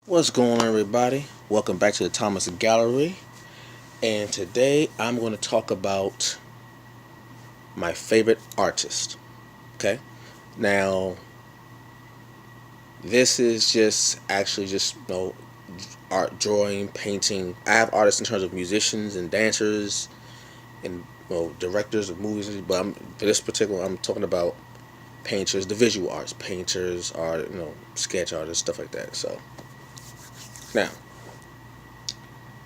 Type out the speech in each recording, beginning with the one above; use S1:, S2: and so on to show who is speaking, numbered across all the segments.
S1: What's going on, everybody? Welcome back to the Thomas Gallery. And today I'm going to talk about my favorite artist. Okay? Now, this is just art, drawing, painting. I have artists in terms of musicians and dancers and directors of movies, but for this particular, I'm talking about painters, the visual arts, painters, art, sketch artists, stuff like that. So, now,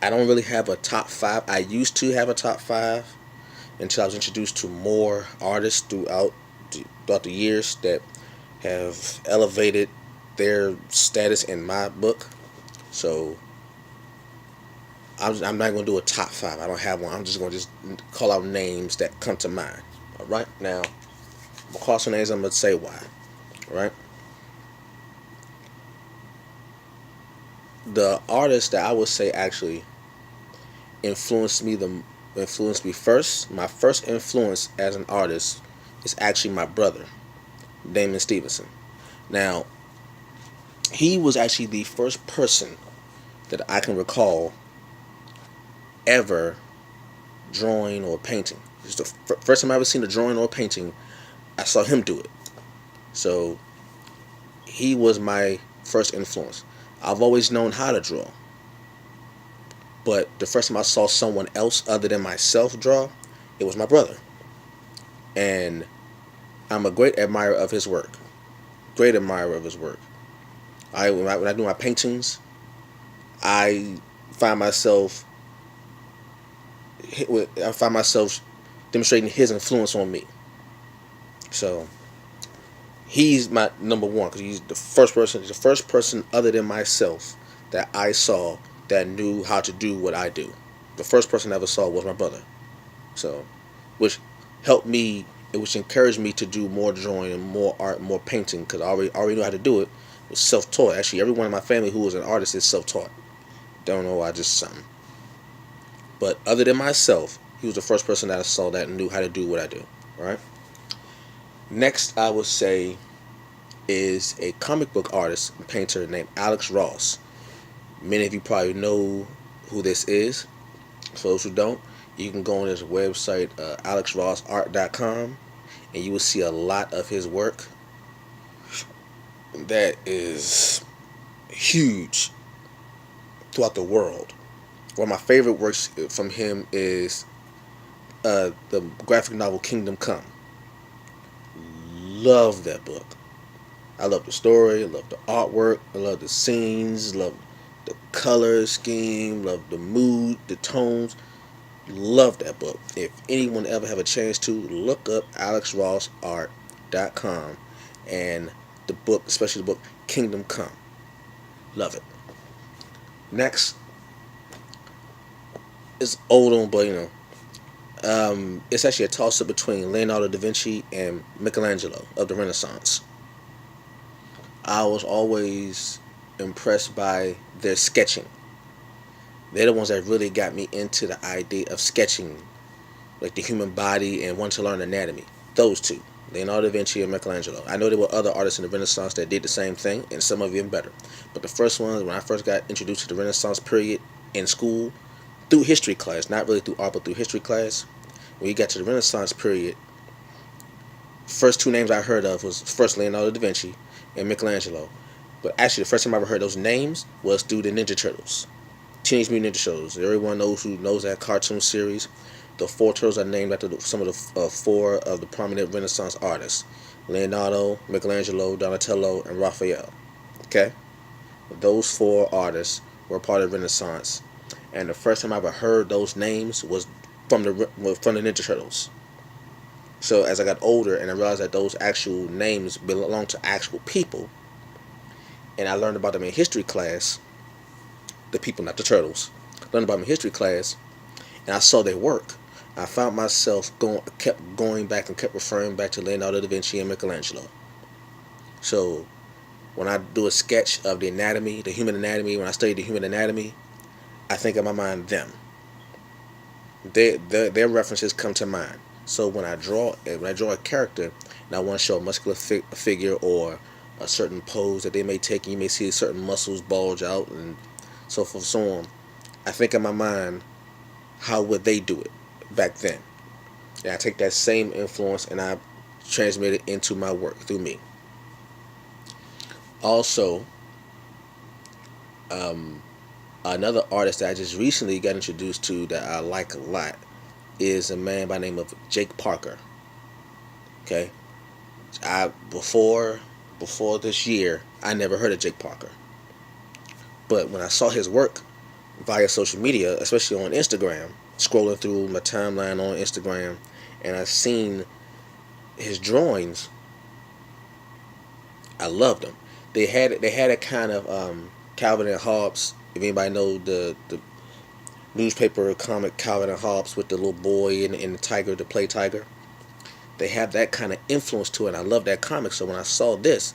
S1: I don't really have a top five. I used to have a top five until I was introduced to more artists throughout the years that have elevated their status in my book. So I'm not going to do a top five. I don't have one. I'm just going to call out names that come to mind. All right, now I'm gonna call some names. I'm going to say why. All right, the artist that I would say actually influenced me the influenced me first. My first influence as an artist is actually my brother, Damon Stevenson. Now, he was actually the first person that I can recall ever drawing or painting. It's the first time I ever seen a drawing or a painting. I saw him do it. So he was my first influence. I've always known how to draw, but the first time I saw someone else other than myself draw, it was my brother. And I'm a great admirer of his work. Great admirer of his work. When I do my paintings, I find myself I find myself demonstrating his influence on me. So he's my number one because he's the first person. He's the first person other than myself that I saw that knew how to do what I do. The first person I ever saw was my brother. So, which helped me, which encouraged me to do more drawing and more art, more painting because I already knew how to do it. It was self-taught. Actually, everyone in my family who was an artist is self-taught. Don't know why, just something. But other than myself, he was the first person that I saw that knew how to do what I do. Right. Next, I would say is a comic book artist and painter named Alex Ross. Many of you probably know who this is. For those who don't, you can go on his website, alexrossart.com, and you will see a lot of his work that is huge throughout the world. One of my favorite works from him is the graphic novel Kingdom Come. Love that book. I love the story, I love the artwork, I love the scenes, love the color scheme, love the mood, the tones. Love that book. If anyone ever have a chance to look up alexrossart.com and the book, especially the book Kingdom Come. Love it. Next is old on, but it's actually a toss up between Leonardo da Vinci and Michelangelo of the Renaissance. I was always impressed by their sketching. They're the ones that really got me into the idea of sketching, like the human body and wanting to learn anatomy. Those two, Leonardo da Vinci and Michelangelo. I know there were other artists in the Renaissance that did the same thing, and some of them better. But the first ones, when I first got introduced to the Renaissance period in school, through history class, not really through art, but through history class, when you got to the Renaissance period, first two names I heard of was first Leonardo da Vinci and Michelangelo. But actually, the first time I ever heard those names was through the Ninja Turtles. Teenage Mutant Ninja Turtles. Everyone knows who knows that cartoon series. The four turtles are named after some of the four of the prominent Renaissance artists: Leonardo, Michelangelo, Donatello, and Raphael. Okay, those four artists were part of Renaissance, and the first time I ever heard those names was from the Ninja Turtles. So as I got older and I realized that those actual names belong to actual people, and I learned about them in history class, the people, not the turtles, learned about them in history class, and I saw their work. I found myself kept going back and kept referring back to Leonardo da Vinci and Michelangelo. So when I do a sketch of the anatomy, the human anatomy, when I study the human anatomy, I think in my mind them. Their references come to mind. So when I draw a character and I want to show a muscular figure or a certain pose that they may take, and you may see certain muscles bulge out and so forth and so on. I think in my mind, how would they do it back then? And I take that same influence and I transmit it into my work through me. Also, another artist that I just recently got introduced to that I like a lot is a man by the name of Jake Parker. Okay, I before this year, I never heard of Jake Parker, but when I saw his work via social media, especially on Instagram, scrolling through my timeline on Instagram, and I seen his drawings, I loved them. They had a kind of Calvin and Hobbes. If anybody know the newspaper comic Calvin and Hobbes with the little boy and the tiger, the play tiger, they have that kind of influence to it. And I love that comic. So when I saw this,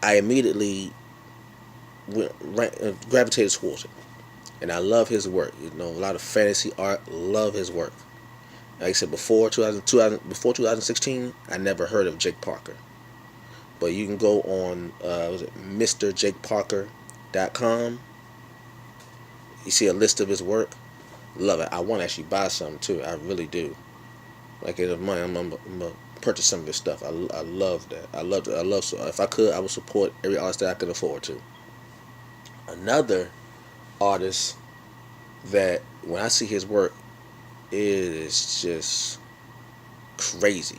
S1: I immediately gravitated towards it. And I love his work. You know, a lot of fantasy art. Love his work. Like I said, before 2016, I never heard of Jake Parker. But you can go on was it MrJakeParker.com. You see a list of his work. Love it. I want to actually buy some too. I really do. Like in the money, I'm gonna purchase some of his stuff. I love that. I love it. I love, so if I could, I would support every artist that I could afford to. Another artist that when I see his work, it is just crazy.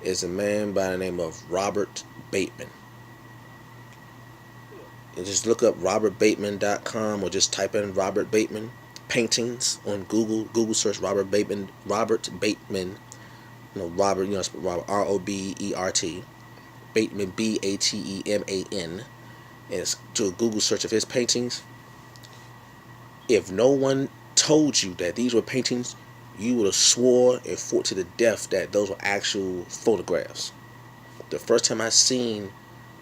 S1: Is a man by the name of Robert Bateman. And just look up robertbateman.com or just type in Robert Bateman paintings on Google. Google search Robert Bateman. Robert Bateman. You know, Robert. You know, Robert, Robert. Bateman, Bateman. And it's to a Google search of his paintings. If no one told you that these were paintings, you would have swore and fought to the death that those were actual photographs. The first time I seen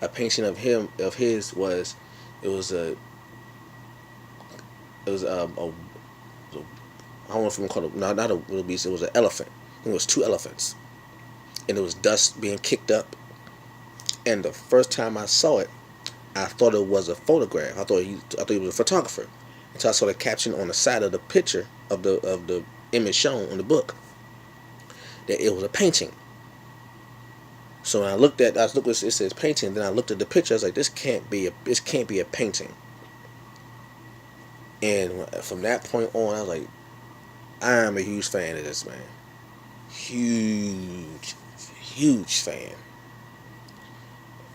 S1: a painting of his was it was a I don't know if I'm call it not a little beast. It was an elephant. It was two elephants, and it was dust being kicked up. And the first time I saw it, I thought it was a photograph. I thought he was a photographer. Until I saw the caption on the side of the picture of the image shown on the book that it was a painting. So when I looked at it says painting. Then I looked at the picture. I was like, this can't be a painting. And from that point on, I was like, I'm a huge fan of this man. Huge fan.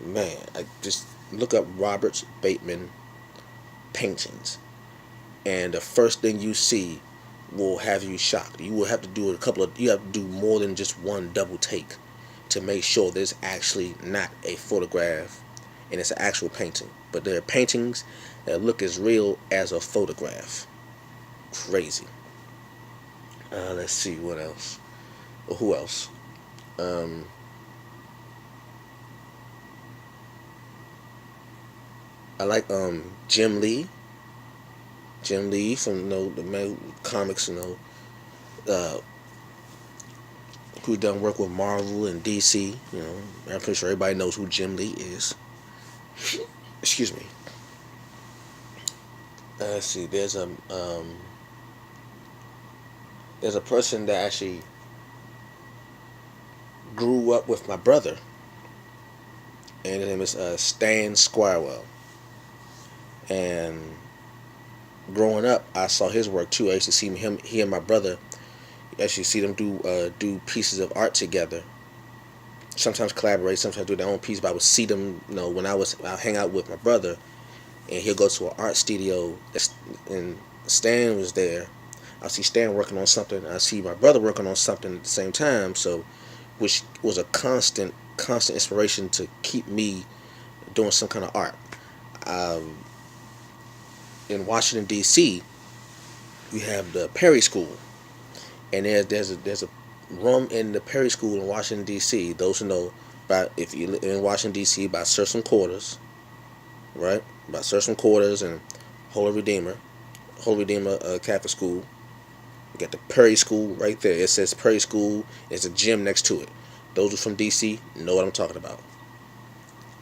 S1: Man, I just look up Robert Bateman paintings, and the first thing you see will have you shocked. You will have to do you have to do more than just one double take to make sure there's actually not a photograph and it's an actual painting. But there are paintings that look as real as a photograph. Crazy. Let's see what else. Or who else? I like Jim Lee. Jim Lee from the comics, who done work with Marvel and DC. I'm pretty sure everybody knows who Jim Lee is. Excuse me. Let's see. There's a person that actually grew up with my brother, and his name is Stan Squirewell. And growing up, I saw his work too. I used to see he and my brother. Actually, see them do pieces of art together. Sometimes collaborate, sometimes do their own piece. But I would see them, when I hang out with my brother, and he'll go to an art studio, and Stan was there. I see Stan working on something. I see my brother working on something at the same time. So, which was a constant inspiration to keep me doing some kind of art. In Washington D.C., we have the Perry School, and there's a room in the Perry School in Washington D.C. Those who know about, if you live in Washington D.C., by Sursum Quarters, right? By Sursum Quarters and Holy Redeemer Catholic School. You got the Perry School right there. It says Perry School. There's a gym next to it. Those who are from D.C. know what I'm talking about.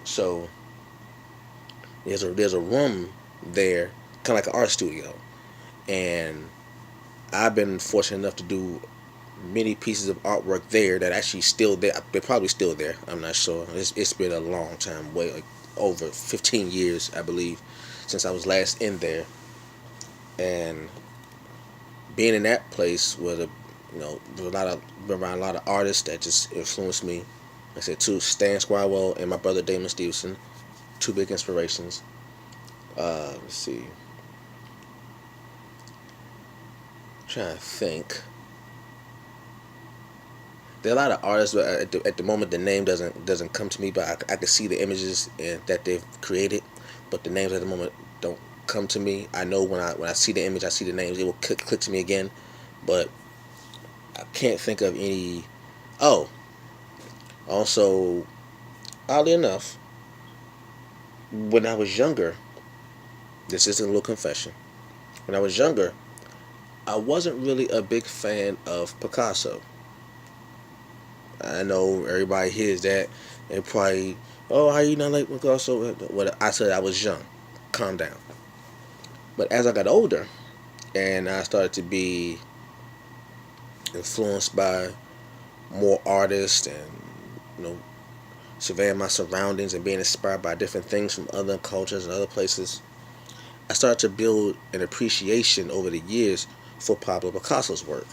S1: So there's a room there, kind of like an art studio, and I've been fortunate enough to do many pieces of artwork there that actually still there. They're probably still there. I'm not sure. It's been a long time, way like over 15 years, I believe, since I was last in there. And being in that place was there was a lot of been around a lot of artists that just influenced me. Like I said, two, Stan Squirewell and my brother Damon Stevenson, two big inspirations. Let's see, I'm trying to think. There are a lot of artists, but at the moment the name doesn't come to me. But I can see the images that they've created, but the names at the moment don't come to me. I know when I see the image, I see the names, it will click to me again. But I can't think of any. Oh, also, oddly enough, when I was younger, this is a little confession. When I was younger, I wasn't really a big fan of Picasso. I know everybody hears that and probably, oh, how you not like Picasso? What I said, I was young. Calm down. But as I got older and I started to be influenced by more artists and you know surveying my surroundings and being inspired by different things from other cultures and other places, I started to build an appreciation over the years for Pablo Picasso's work.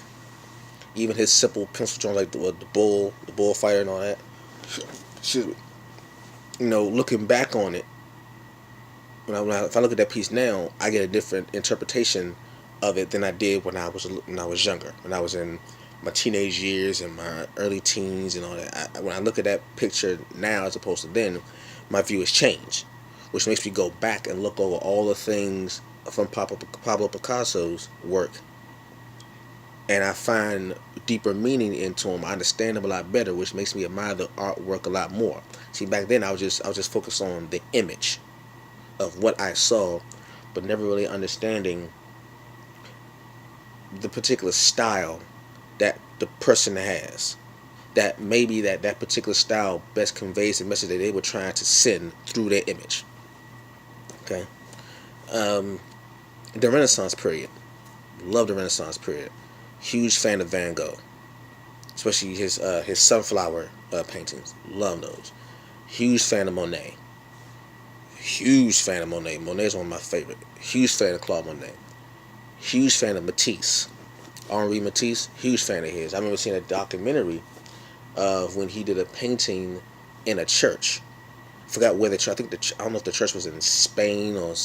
S1: Even his simple pencil drawings like the bullfighter and all that. Excuse me. Looking back on it, if I look at that piece now, I get a different interpretation of it than I did when I was younger, when I was in my teenage years and my early teens and all that. When I look at that picture now as opposed to then, my view has changed, which makes me go back and look over all the things from Pablo Picasso's work, and I find deeper meaning into them. I understand them a lot better, which makes me admire the artwork a lot more. See, back then I was just focused on the image of what I saw, but never really understanding the particular style that the person has. That maybe that particular style best conveys the message that they were trying to send through their image. Okay, um, the Renaissance period. Love the Renaissance period. Huge fan of Van Gogh, especially his sunflower paintings. Love those. Huge fan of Monet. Huge fan of Monet. Monet is one of my favorite. Huge fan of Claude Monet. Huge fan of Matisse. Henri Matisse. Huge fan of his. I remember seeing a documentary of when he did a painting in a church. Forgot where the church. I think I don't know if the church was in Spain or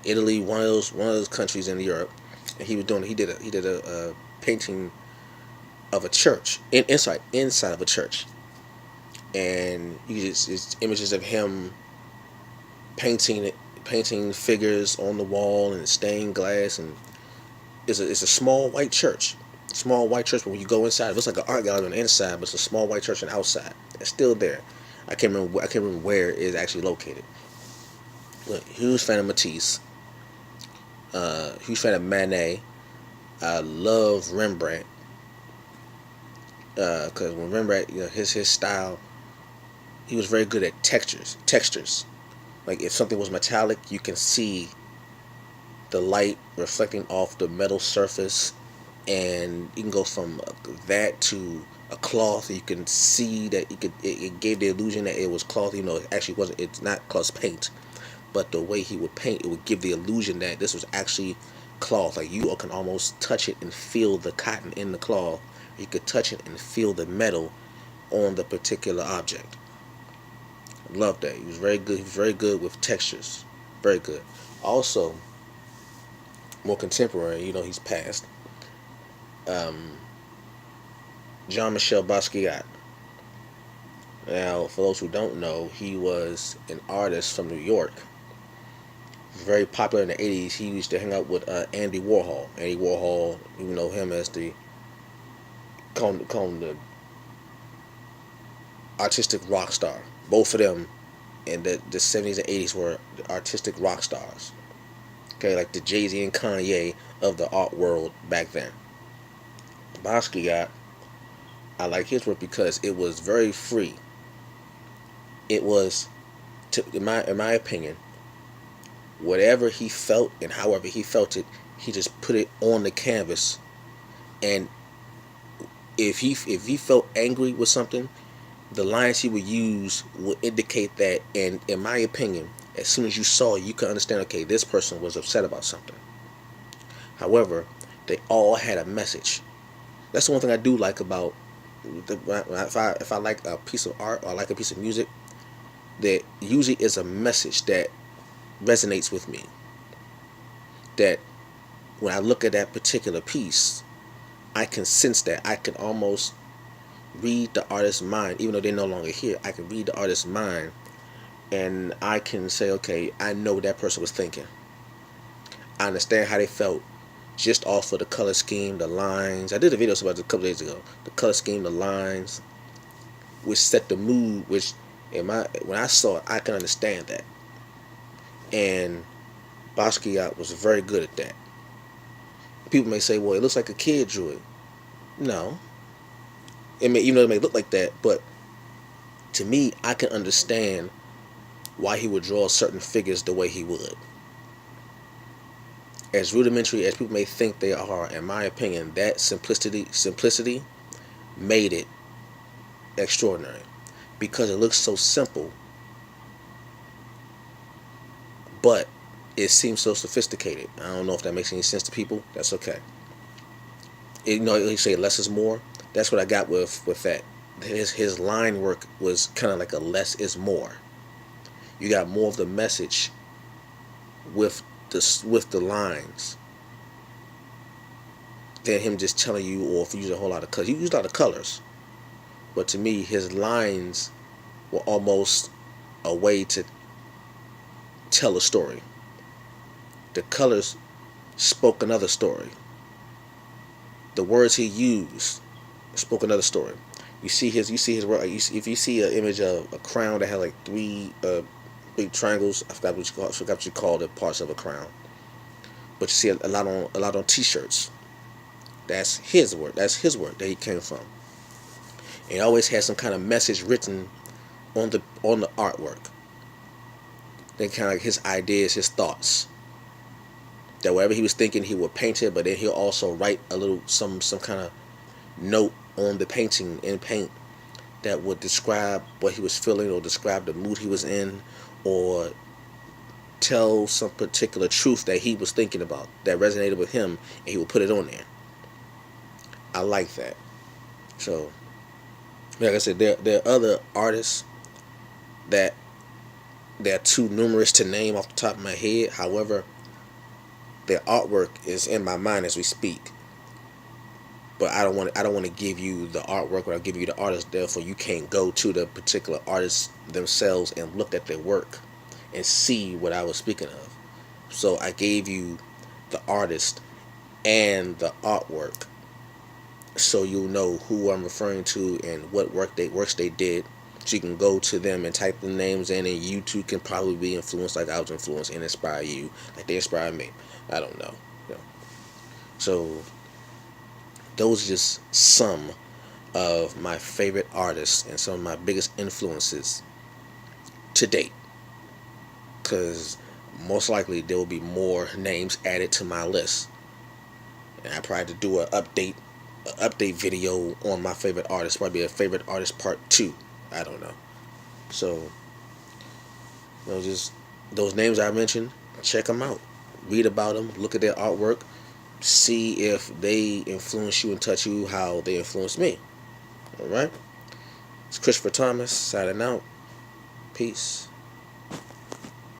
S1: Italy. One of those countries in Europe. And he did a painting of a church inside of a church, and it's images of him painting figures on the wall and stained glass, and it's a small white church. But when you go inside, it looks like an art gallery on the inside, but it's a small white church on the outside. It's still there. I can't remember where it is actually located. But huge fan of Matisse. Huge fan of Manet. I love Rembrandt. Because when Rembrandt, his style, he was very good at textures. Like if something was metallic, you can see the light reflecting off the metal surface, and you can go from that to a cloth. You can see that it gave the illusion that it was cloth. It actually wasn't. It's not cloth paint, but the way he would paint, it would give the illusion that this was actually cloth. Like you can almost touch it and feel the cotton in the cloth. You could touch it and feel the metal on the particular object. Love that. He was very good. He was very good with textures. Very good. Also, more contemporary. He's passed. Jean-Michel Basquiat. Now, for those who don't know, he was an artist from New York. Very popular in the 80s. He used to hang out with Andy Warhol. Andy Warhol, you know him as the call him the artistic rock star. Both of them in the 70s and 80s were artistic rock stars. Okay, like the Jay-Z and Kanye of the art world back then. Basquiat, I like his work because it was very free. It was in my opinion, whatever he felt and however he felt it, he just put it on the canvas. And if he felt angry with something, the lines he would use would indicate that. And in my opinion, as soon as you saw it, you could understand, okay, this person was upset about something. However, they all had a message. That's the one thing I do like about if I like a piece of art or I like a piece of music, that usually is a message that resonates with me. That when I look at that particular piece, I can sense that. I can almost read the artist's mind, even though they're no longer here. I can read the artist's mind, and I can say, okay, I know what that person was thinking. I understand how they felt just off of the color scheme, the lines. I did a video about it a couple days ago. The color scheme, the lines, which set the mood. Which, when I saw it, I can understand that. And Basquiat was very good at that. People may say, well, it looks like a kid drew it. No. Even though it may look like that, but to me, I can understand why he would draw certain figures the way he would. As rudimentary as people may think they are, in my opinion, that simplicity made it extraordinary. Because it looks so simple, but it seems so sophisticated. I don't know if that makes any sense to people. That's okay. You say less is more. That's what I got with that. His line work was kind of like a less is more. You got more of the message with the lines than him just telling you, or if you use a whole lot of colors. He used a lot of colors, but to me, his lines were almost a way to tell a story. The colors spoke another story. The words he used spoke another story. You see his work. If you see an image of a crown that had like three big triangles, I forgot what you call the parts of a crown. But you see a lot on T-shirts. That's his work. That's his work that he came from. And he always had some kind of message written on the artwork. Then kind of like his ideas, his thoughts. That whatever he was thinking, he would paint it, but then he'll also write a little some kind of note on the painting in paint that would describe what he was feeling, or describe the mood he was in, or tell some particular truth that he was thinking about that resonated with him, and he would put it on there. I like that. So, like I said, there are other artists that they're too numerous to name off the top of my head. However, their artwork is in my mind as we speak. But I don't want to give you the artwork, or I'll give you the artist. Therefore, you can't go to the particular artists themselves and look at their work and see what I was speaking of. So I gave you the artist and the artwork, so you'll know who I'm referring to and what works they did. So you can go to them and type the names in, and you too can probably be influenced like I was influenced, and inspire you like they inspired me. I don't know. So those are just some of my favorite artists and some of my biggest influences to date. Because most likely there will be more names added to my list. And I probably have to do an update video on my favorite artists. Probably a favorite artist part 2. I don't know. So, just those names I mentioned, check them out. Read about them. Look at their artwork. See if they influence you and touch you how they influenced me. Alright? It's Christopher Thomas signing out. Peace.